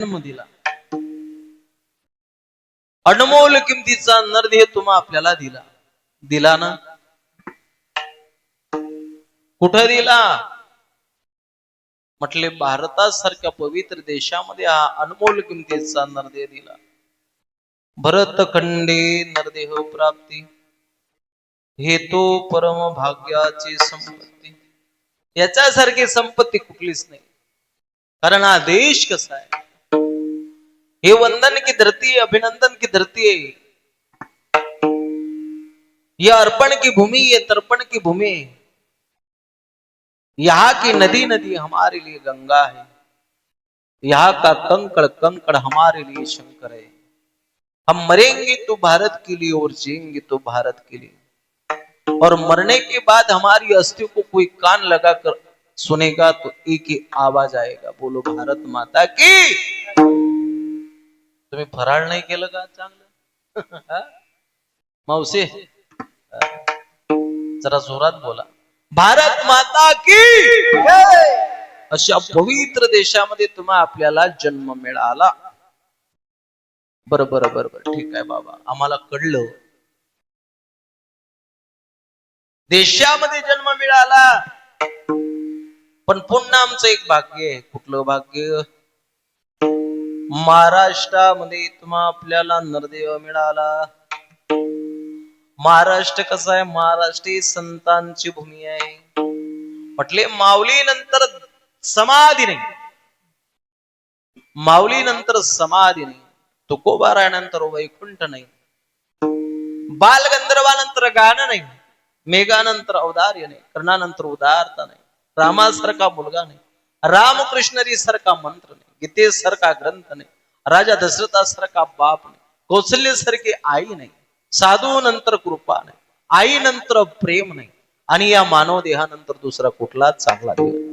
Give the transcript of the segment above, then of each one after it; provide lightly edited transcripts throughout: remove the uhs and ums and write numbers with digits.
जन्म दिला. अनमोल किमतीचा नरदेह तुम्हा आपल्याला दिला. दिला ना? कुठं दिला? म्हटले भारतासारख्या पवित्र देशामध्ये हा अनमोल किमतीचा नरदेह दिला. भरतखंडे नरदेह प्राप्ती हेतू परम भाग्याची संपत्ती. याच्यासारखी संपत्ती कुठलीच नाही. कारण हा देश कसा आहे, हे वंदन की धरती है, अभिनंदन की धरती है, ये अर्पण की भूमि, ये तर्पण की भूमि है, यहाँ की नदी नदी हमारे लिए गंगा है, यहाँ का कंकड़ कंकड़ हमारे लिए शंकर है. हम मरेंगे तो भारत के लिए और जिएंगे तो भारत के लिए. और मरने के बाद हमारी अस्थि को कोई कान लगाकर सुनेगा तो एक ही आवाज आएगा, बोलो भारत माता की. तुम्ही फराळ नाही केलं का चांगलं? मावशी जरा जोरात बोला, भारत माता की. अशा पवित्र देशामध्ये तुम्हा आपल्याला जन्म मिळाला. बरोबर ठीक आहे बाबा, आम्हाला कळलं. देशामध्ये जन्म मिळाला, पण पुन्हा आमचं एक भाग्य आहे. कुठलं भाग्य? महाराष्ट्रामध्ये तुम्हा आपल्याला नरदेह मिळाला. महाराष्ट्र कसा आहे? महाराष्ट्र ही संतांची भूमी आहे. म्हटले माऊली नंतर समाधी नाही, माऊली नंतर समाधी नाही, तुकोबारानंतर वैकुंठ नाही, बालगंधर्वानंतर गाणं नाही, मेघानंतर औदार्य नाही, कर्णानंतर उदारता नाही, रामासारखा मुलगा नाही, रामकृष्णरी सारखा मंत्र नाही, गीतेसारखा ग्रंथ नाही, राजा दशरथासारखा बाप नाही, कौशल्यसारखी आई नाही, साधू नंतर कृपा नाही, आई नंतर प्रेम नाही, आणि या मानव देहानंतर दुसरा कुठलाच चांगला देह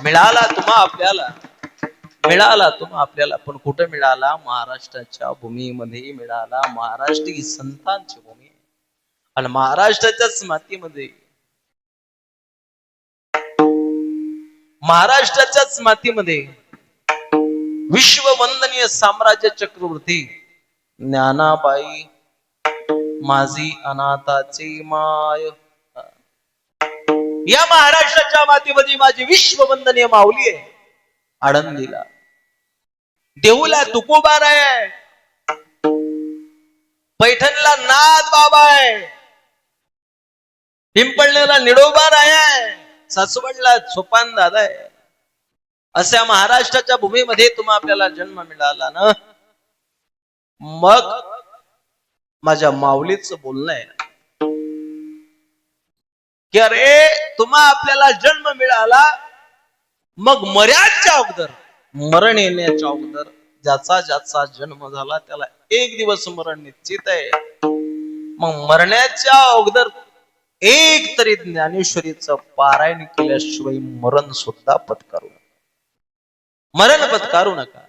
मिळाला तुम्हा आपल्याला. मिळाला तुम्हा आपल्याला, पण कुठे मिळाला? महाराष्ट्राच्या भूमीमध्ये मिळाला. महाराष्ट्र ही संतांची भूमी आहे, आणि महाराष्ट्राच्याच मातीमध्ये, महाराष्ट्राच्याच मातीमध्ये विश्ववंदनीय साम्राज्य चक्रवर्ती ज्ञानाबाई माझी अनाथाची माय, या महाराष्ट्राच्या मातीमध्ये माझी विश्ववंदनीय माऊली आहे. आळंदीला देऊला तुकोबार आहे, पैठणला नाथ बाबा आहे, पिंपळनेरला निडोबार आहे, सासवडला सोपान दादा आहे. अशा महाराष्ट्राच्या भूमीमध्ये तुम्हा आपल्याला जन्म मिळाला ना. मग माझ्या माऊलीचं बोलणं आहे की अरे तुम्हा आपल्याला जन्म मिळाला, मग मर्याच्या अगोदर, मरण येण्याच्या अगोदर ज्याचा ज्याचा जन्म झाला त्याला एक दिवस मरण निश्चित आहे. मग मरण्याच्या अगोदर एक तरी ज्ञानेश्वरीचं पारायण केल्याशिवाय मरण सुद्धा पत्करू नका, मरण पत्करू नका.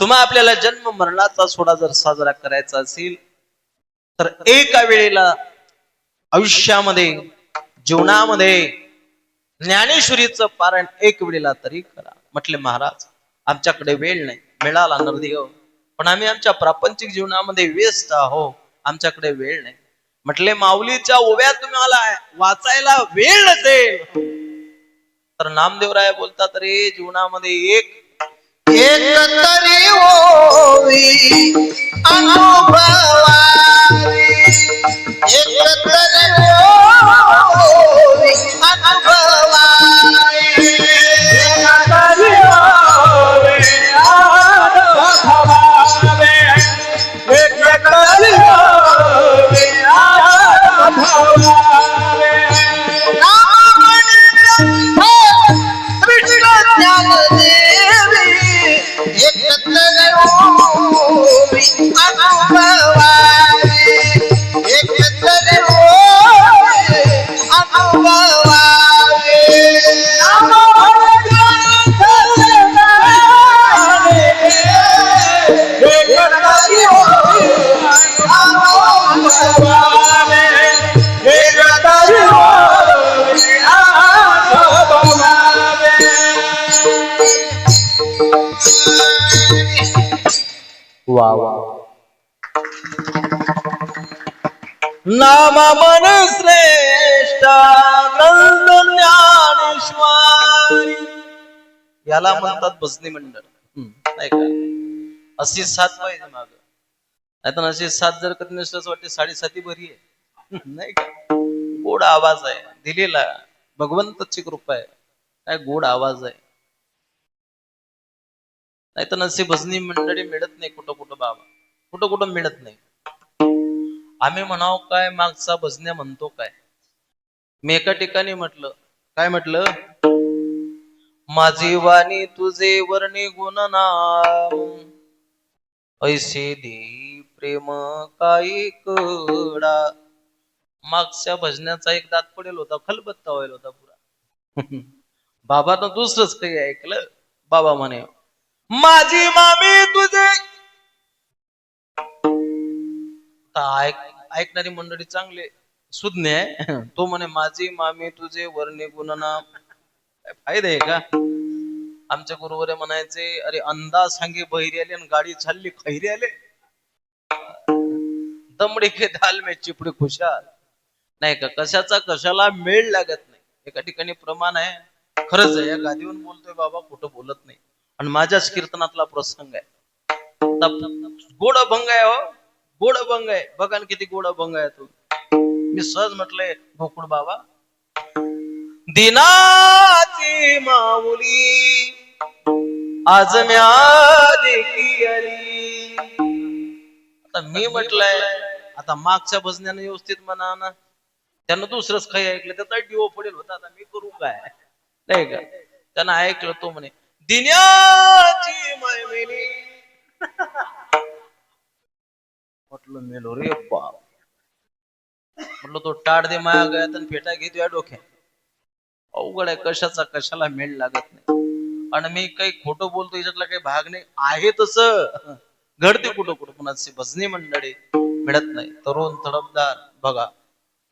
तुम्हा आपल्याला जन्म मरणाचा सोहळा जर साजरा करायचा असेल तर एका वेळेला आयुष्यामध्ये, जीवनामध्ये ज्ञानेश्वरीचं पारायण एक वेळेला तरी करा. म्हटले महाराज आमच्याकडे वेळ नाही. मिळाला नरदेह, पण आम्ही आमच्या प्रापंचिक जीवनामध्ये व्यस्त आहोत, आमच्याकडे वेळ नाही. म्हटले माऊलीच्या ओव्या तुम्हाला वाचायला वेळ नसेल तर नामदेवराय बोलतात रे जीवनामध्ये एक तरी ओवी अनुभवारी, एक तरी ओवी अनुभवारी, एक तरी ओवी अनुभवारी, एक तरी ओवी अनुभवारी. कृष्ण ज्ञान देवी एकत्र ओवी अनुभवारी, एकत्र वा वा. नामा मन श्रेष्ठ ग्रंथ ज्ञानेश्वरी याला म्हणतात भजनी मंडळ. नाही का अशी साथ पाहिजे माग. आता अशी साथ जर कधी नसल्यास वाटते 7.5 बरी आहे. नाही का गोड आवाज आहे दिलेला भगवंताची कृपा आहे. काय गोड आवाज आहे. नाही तर नशी भजनी मंडळी मिळत नाही कुठं कुठं बाबा. कुठं कुठं मिळत नाही. आम्ही म्हणाव काय मागचा भजन्या म्हणतो काय. मी एका ठिकाणी म्हटलं काय म्हटलं माझी वाणी तुझे वर्णी गुणनाम ऐसे दे प्रेम काही कडा. मागच्या भजनाचा एक दात पडेल होता खलबत्ता व्हायला होता पुरा. बाबानं दुसरंच काही ऐकलं. बाबा म्हणे माझी मामी तुझे. ऐकणारी मंडळी चांगले सुज्ञ आहे. तो म्हणे माझी मामी तुझे वर्णी गुणनाम. फायदा आहे का. आमच्या गुरुवारे म्हणायचे अरे अंदा सांगे बहिरी आले आणि गाडी चालली खैरी आले. दमडी के दाल में चिपडी खुशाल. नाही का कशाचा कशाला मेळ लागत नाही. एका ठिकाणी प्रमाण आहे. खरंच आहे. या गादीवरून बोलतोय बाबा कुठं बोलत नाही. आणि माझ्याच कीर्तनातला प्रसंग आहे. गोड अभंग आहे हो. गोड अभंग आहे. बघा किती गोड अभंग आहे तो. मी सहज म्हटलंय गोकुळ बाबा. दिनाची माऊली आज म्या देखी आली. आता मी म्हटलंय आता मागच्या भजन्याने व्यवस्थित म्हणा ना. त्यानं दुसरंच काही ऐकलं त्याचा डिओ पडेल होता. आता मी करू काय. नाही का त्यानं ऐकलं तो म्हणे दिन्याची मायमेली. म्हटलं मेलो रे बाप. म्हटलं तो टाळ दे माया गळ्यात आणि फेटा घेतो या डोक्यात. अवघड आहे. कशाचा कशाला मेळ लागत नाही. आणि मी काही खोटं बोलतो याच्यातला काही भाग नाही. आहे तसं घडते कुठं कुठं. कुणाची भजनी मंडळी मिळत नाही. तरुण तडफदार बघा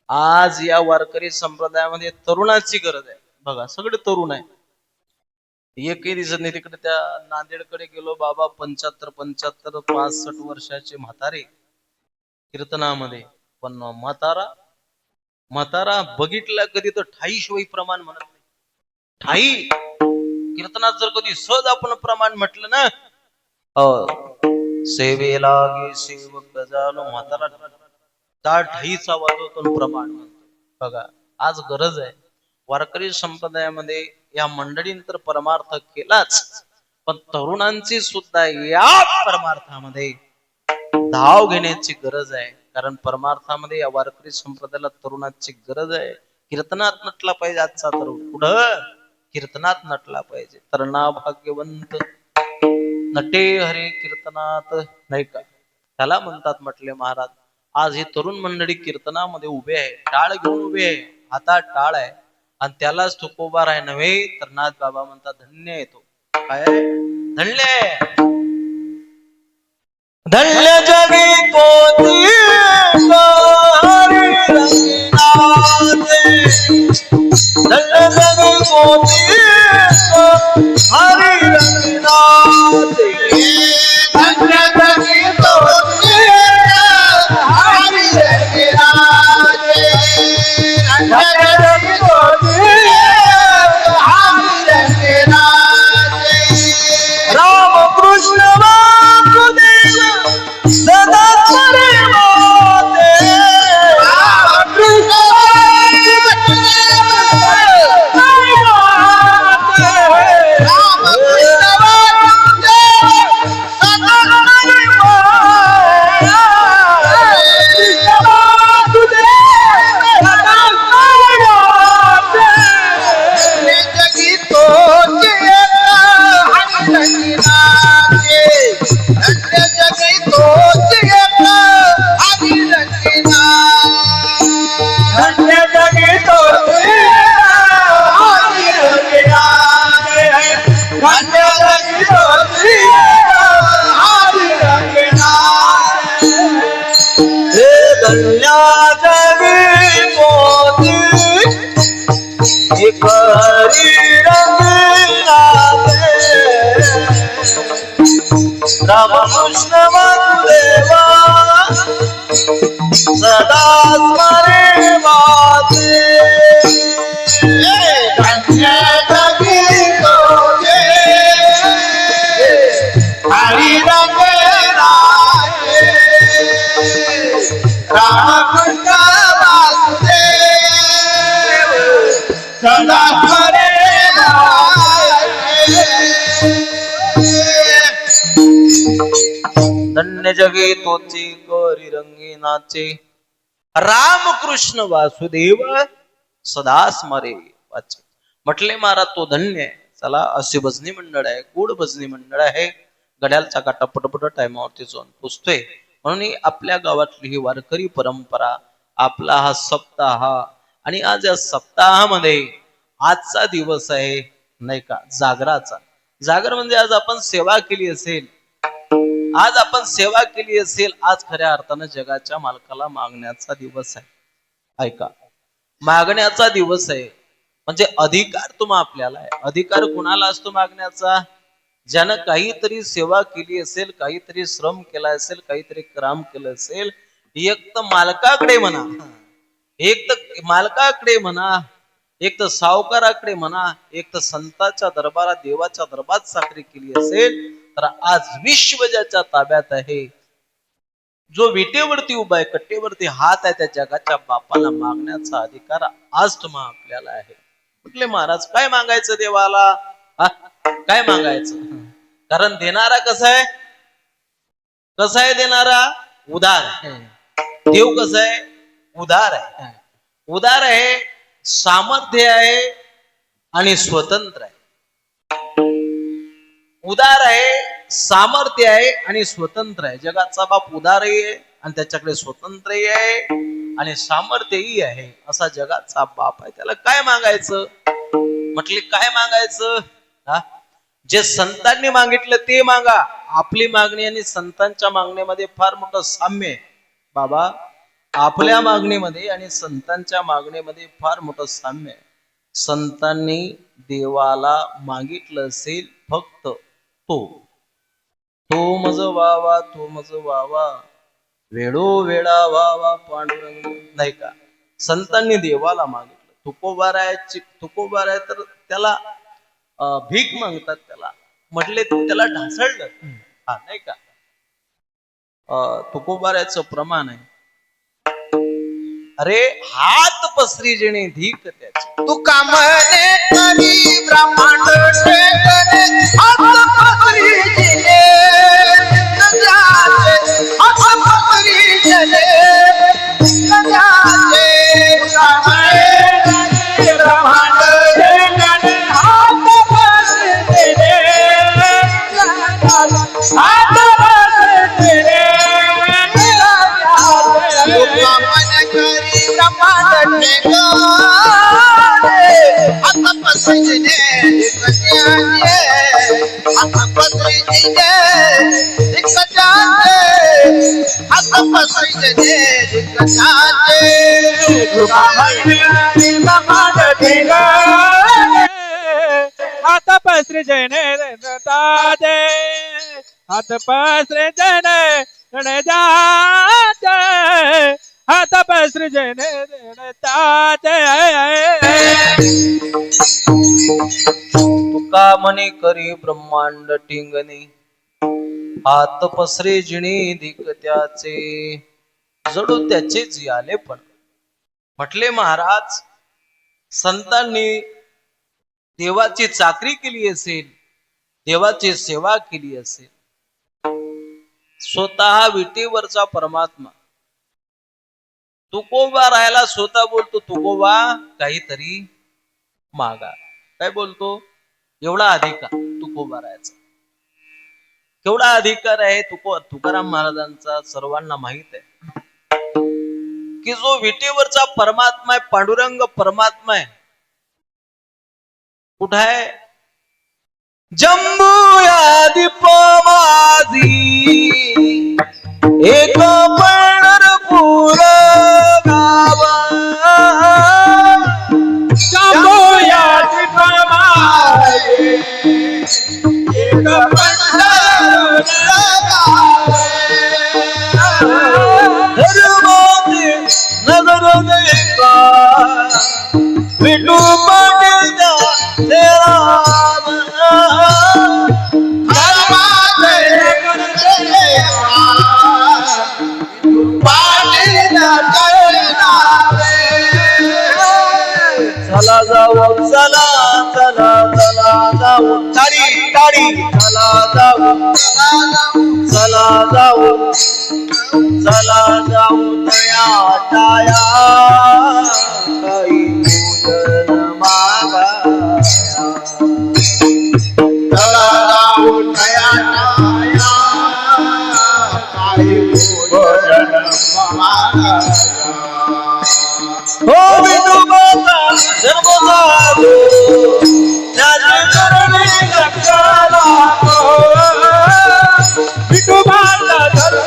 आज या वारकरी संप्रदायामध्ये तरुणाची गरज आहे. बघा सगळे तरुण आहे. एकही दिसत नाही. तिकडे त्या नांदेडकडे गेलो बाबा 75 65 वर्षाचे म्हातारे कीर्तनामध्ये. पण म्हातारा बघितला कधी तर 28 प्रमाण म्हणत नाही. 28 कीर्तनात जर कधी सहज आपण प्रमाण म्हटलं ना सेवेला गे सेवक गजालो म्हातारा 28चा वाजवतो प्रमाण म्हणतो. बघा आज गरज आहे. वारकरी संप्रदायामध्ये या मंडळींतर परमार्थ केलाच. पण तरुणांची सुद्धा या परमार्थामध्ये धाव घेण्याची गरज आहे. कारण परमार्थामध्ये या वारकरी संप्रदायाला तरुणाची गरज आहे. कीर्तनात नटला पाहिजे आजचा तरुण. कुठं कीर्तनात नटला पाहिजे. तरणा भाग्यवंत नटे हरे कीर्तनात. नाही का त्याला म्हणतात म्हटले महाराज. आज ही तरुण मंडळी कीर्तनामध्ये उभे आहे. टाळ घेऊन उभे आहे. हातात टाळ आहे आणि त्यालाच तुकोबार आहे नव्हे तर नाथ बाबा म्हणतात धन्य येतो. काय धन्य धन्य जगी पोती धन्य जगी पोती हरी रंगनाथ. धन्य जगी पोती हरी रंगनाथ. धन्य जगी पोती हरी रंगनाथ. राम कृष्ण वासुदेव सदा प्रेमाते. राम कृष्ण रामकृष्ण वासुदेवा सदा स्मरे वाचे धन्य जगी तुझे हरी रंग राजे रामकृष्ण वासुदेव सदा स्मरे धन्य जगे तोची करी रंगी नाचे रामकृष्ण वासुदेव सदा स्मरे वाचे. म्हटले महाराज तो धन्य आहे. चला अशी भजनी मंडळ आहे, गोड भजनी मंडळ आहे. गड्यालचा काटा पटपट टायमावरती जाऊन पुसतोय. म्हणून आपल्या गावातली ही वारकरी परंपरा, आपला हा सप्ताह, आणि आज या सप्ताहामध्ये आजचा दिवस आहे नाही का जागराचा. जागर म्हणजे आज आपण सेवा केली असेल, आज आपण सेवा केली असेल. आज खऱ्या अर्थानं जगाच्या मालकाला मागण्याचा दिवस आहे. ऐका, मागण्याचा दिवस आहे. म्हणजे अधिकार तुम्हा आपल्याला आहे. अधिकार कुणाला असतो मागण्याचा? ज्यानं काहीतरी सेवा केली असेल, काहीतरी श्रम केला असेल, काहीतरी काम केलं असेल. एक तर मालकाकडे म्हणा, एक तर मालकाकडे म्हणा, एक तर सावकाराकडे म्हणा, एक तर संतांच्या दरबारात, देवाच्या दरबारात साखरी केली असेल, तर आज विश्व ज्याच्या ताब्यात आहे, जो विटेवरती उभा आहे, कट्टेवरती हात आहे, त्या जगाच्या बापाला मागण्याचा अधिकार आज तुम्हा आपल्याला आहे. कुठले महाराज काय मागायचं देवाला? काय मागायचं? कारण देणारा कसा आहे? कसा आहे देणारा? उदार आहे. देव कसा आहे? उदार आहे. उदार आहे, सामर्थ्य आहे आणि स्वतंत्र आहे. उदार आहे, सामर्थ्य आहे आणि स्वतंत्र आहे. जगाचा बाप उदारही आहे आणि त्याच्याकडे स्वतंत्रही आहे आणि सामर्थ्यही आहे. असा जगाचा बाप आहे. त्याला काय मागायचं? म्हटले काय मागायचं? जे संतांनी मागितलं ते मागा. आपली मागणी आणि संतांच्या मागणीमध्ये फार मोठं साम्य आहे बाबा. आपल्या मागणीमध्ये आणि संतांच्या मागणीमध्ये फार मोठं साम्य आहे. संतांनी देवाला मागितलं असेल फक्त तो मज वावा, तो मज वावा, वेडो वेडा वावा पांडुरंग, नाही का? संतांनी देवाला मागितलं. तुकोबार आहे तर त्याला भीक मागतात, त्याला म्हटले त्याला ढासळलं, नाही का? तुकोबाराचं प्रमाण आहे, अरे हात पसरी जेणे धीक त्याची. तू कामने करी ब्रह्मांड टेकणे हात पसरी जिने जाते, हात पसरी जने जाते. कामने करी ब्रह्मांड टेकणे हात पसरी जिने जाते, हात पसरी जिने जाते. तू कामने करी ब्रह्मांड टेकणे हात पसरी जिने जाते, हात पसरी जिने जाते, हात पसरी जिने जाते. हात पसरी जने जाते, हात पसरी जने जाते, हात पसरी जने जाते. तुका म्हणे करी ब्रह्मांड ठिंगणे हात पसरे जिणे धिक त्याचे, जडू त्याचे जियाले पण. म्हटले महाराज, संतांनी देवाची चाकरी केली असेल, देवाची सेवा केली असेल, स्वतः विटेवरचा परमात्मा तुकोबा राहायला स्वतः बोलतो, तुकोबा काहीतरी मागा. काय बोलतो? एवढा अधिकार तुकोबा राहायचा. केवढा अधिकार आहे तुकाराम महाराजांचा सर्वांना माहित आहे की जो विटेवरचा परमात्मा आहे, पांडुरंग परमात्मा आहे, कुठं आहे? जम्बूयादीप माझी एक पंढरपूर गावा, जम्बूयादीप माझी एक पंढरपूर चला जाऊ चला जाऊ चला जाऊ तया ताया काही पूजन मागाया चला जाऊ तया ताया काही भोजन मागाया हो विठोबाचा जन्म झालो त्याचे चरणी लक्ष लागो विठोबाचा धर्म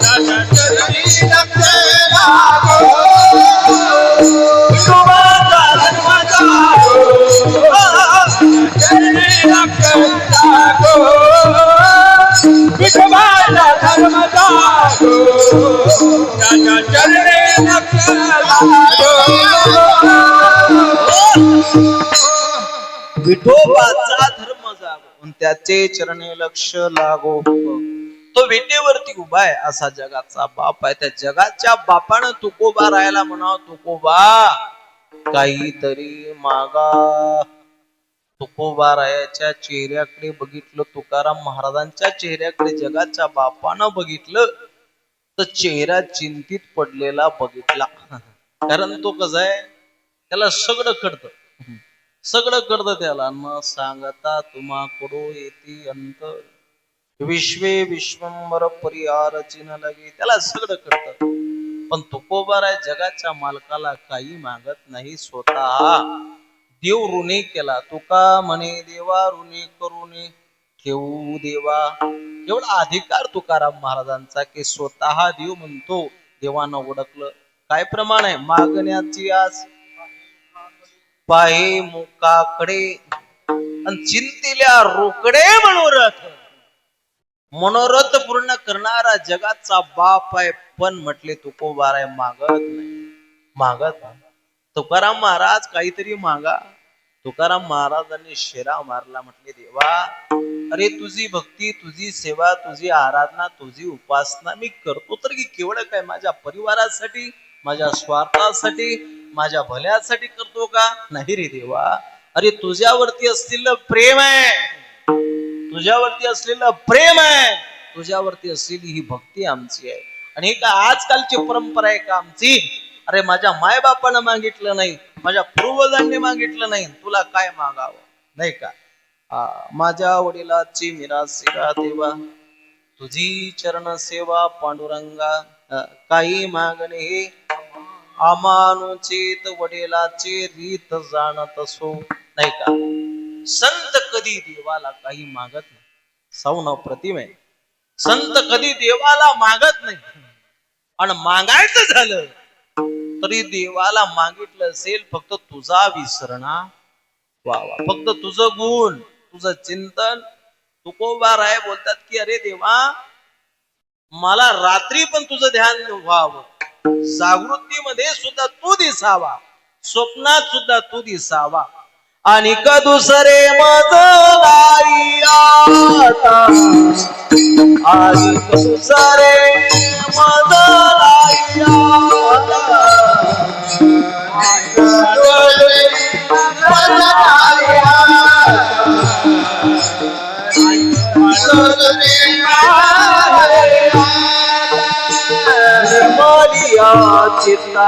त्याच्या चरणी लक्ष लागो विठोबाचा जन्म झालो चरणी लक्ष लागो विठोबाचा धर्म जागो त्याच्या चरणी लक्ष लागो विठोबाचा धर्म जागो त्याचे चरणी लक्ष लागो तो विटेवरती उभा आहे असा जगाचा बाप आहे त्या जगाच्या बापानं तुकोबा राहायला म्हणावं तुकोबा काहीतरी मागा तुकोबा रायाच्या चेहऱ्याकडे बघितलं तुकाराम महाराजांच्या चेहऱ्याकडे जगाच्या बापानं बघितलं तर चेहरा चिंतित पडलेला बघितला कारण तो कसा आहे त्याला सगळं कळतं सगळं कळतं त्याला न सांगता तुम्हाकडो येते अंत विश्वे विश्वंबर परिहार चिन्ह लगे त्याला सगळं कळतं पण तुकोबार आहे जगाच्या मालकाला काही मागत नाही स्वतः देव ऋणी केला तुका म्हणे देवा ऋणी करुणी ठेवू देवा एवढा अधिकार तुकाराम महाराजांचा की स्वतः देव म्हणतो देवानं ओळखलं काय प्रमाण आहे मागण्याची आस पाहे मुकाकडे आणि चिंतिल्या रोकडे मनोरथ पूर्ण करणारा जगाचा बाप आहे पण म्हटले तुकोबार आहे मागत नाही तुकाराम महाराज काहीतरी मागा तुकाराम महाराजांनी शेरा मारला म्हटले देवा अरे तुझी भक्ती तुझी सेवा तुझी आराधना तुझी उपासना मी करतो तर की केवढं काय माझ्या परिवारासाठी माझ्या स्वार्थासाठी माझ्या भल्यासाठी करतो का नाही रे देवा अरे तुझ्यावरती असलेलं प्रेम आहे तुझ्यावरती असलेलं प्रेम आहे तुझ्यावरती असलेली ही भक्ती आमची आहे आणि ही का आजकालची परंपरा आहे का आमची अरे माझ्या मायबापानं मागितलं नाही माझ्या पूर्वजांनी मागितलं नाही तुला काय मागावं नाही का माझ्या वडिलाची मिरासेवा देवा तुझी चरण सेवा पांडुरंगा काही मागणे हे अमानुचित वडिलाचे रीत जाणत असो नाही का संत कधी देवाला काही मागत नाही सौन प्रतिम आहे संत कधी देवाला मागत नाही आणि मागायचं झालं तरी देवाला मागितलं असेल फक्त तुझा विसरणा वा फक्त तुझं गुण तुझं चिंतन तुकोबा राय बोलतात की अरे देवा मला रात्री पण तुझं ध्यान व्हावं जागृतीमध्ये सुद्धा तू दिसावा स्वप्नात सुद्धा तू दिसावा आणि का दुसरे मज आता आणि दुसरे मज चित्ता